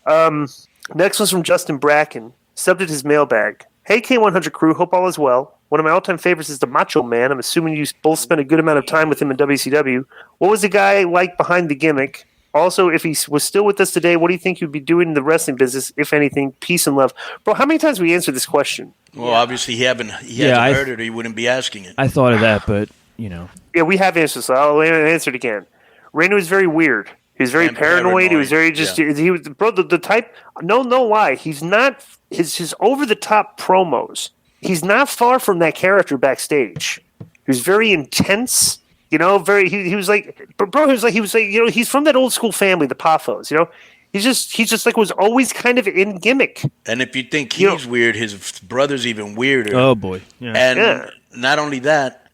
Next one's from Justin Bracken. Subject is mailbag. Hey, K100 crew. Hope all is well. One of my all-time favorites is the Macho Man. I'm assuming you both spent a good amount of time with him in WCW. What was the guy like behind the gimmick? Also, if he was still with us today, what do you think he'd be doing in the wrestling business, if anything? Peace and love. Bro, how many times have we answered this question? Well, obviously he hasn't heard it or he wouldn't be asking it. I thought of that, but, you know. Yeah, we have answered, so I'll answer it again. Randy was very weird. He was very paranoid. He was very he was, bro, the type, no lie. He's not, his over-the-top promos. He's not far from that character backstage. He was very intense. You know, he was like, bro, he was like, you know, he's from that old school family, the Paphos, you know. He's just like was always kind of in gimmick. And if you think he's weird, his brother's even weirder. Oh boy. Yeah. And not only that,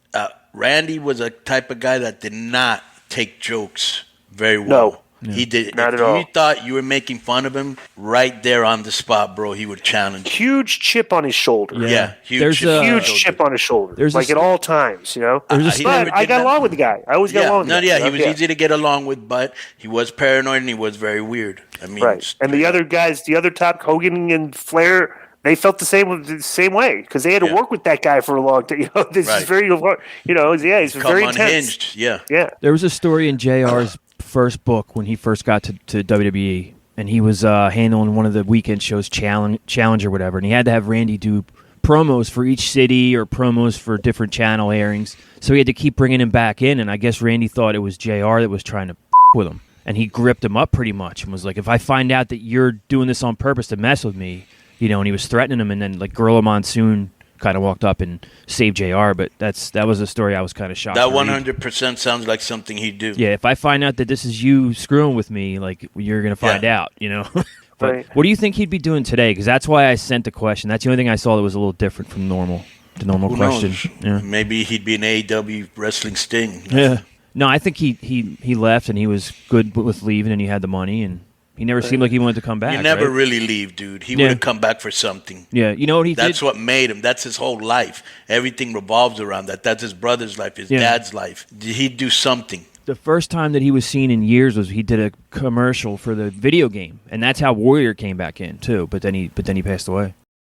Randy was a type of guy that did not take jokes very well. No. Yeah. He did. Not if at all. you thought you were making fun of him, right there on the spot, bro, he would challenge. Huge chip on his shoulder. Yeah, huge chip on his shoulder. Like at all times, you know. But I got along with the guy. I always got along with him. He was easy to get along with, but he was paranoid and he was very weird. I mean, right. And the other guys, the other top, Hogan and Flair, they felt the same way because they had to work with that guy for a long time. You know, this is very, you know, he's very unhinged. intense. Yeah. There was a story in JR's first book when he first got to WWE, and he was handling one of the weekend shows, Challenge or whatever, and he had to have Randy do promos for each city or promos for different channel airings, so he had to keep bringing him back in, and I guess Randy thought it was JR that was trying to with him, and he gripped him up pretty much and was like, if I find out that you're doing this on purpose to mess with me, you know, and he was threatening him, and then like Gorilla Monsoon kind of walked up and saved JR, but that was a story I was kind of shocked. That 100% sounds like something he'd do. Yeah, if I find out that this is you screwing with me, like you're gonna find out, you know. But what do you think he'd be doing today? Because that's why I sent the question. That's the only thing I saw that was a little different from the normal question. Yeah. Maybe he'd be an AEW wrestling Sting. Yeah. No, I think he left and he was good with leaving and he had the money and he never seemed like he wanted to come back. You never really leave, dude. He would have come back for something. Yeah, you know what he did? That's what made him. That's his whole life. Everything revolves around that. That's his brother's life, his dad's life. He'd do something. The first time that he was seen in years was he did a commercial for the video game, and that's how Warrior came back in too. But then he passed away.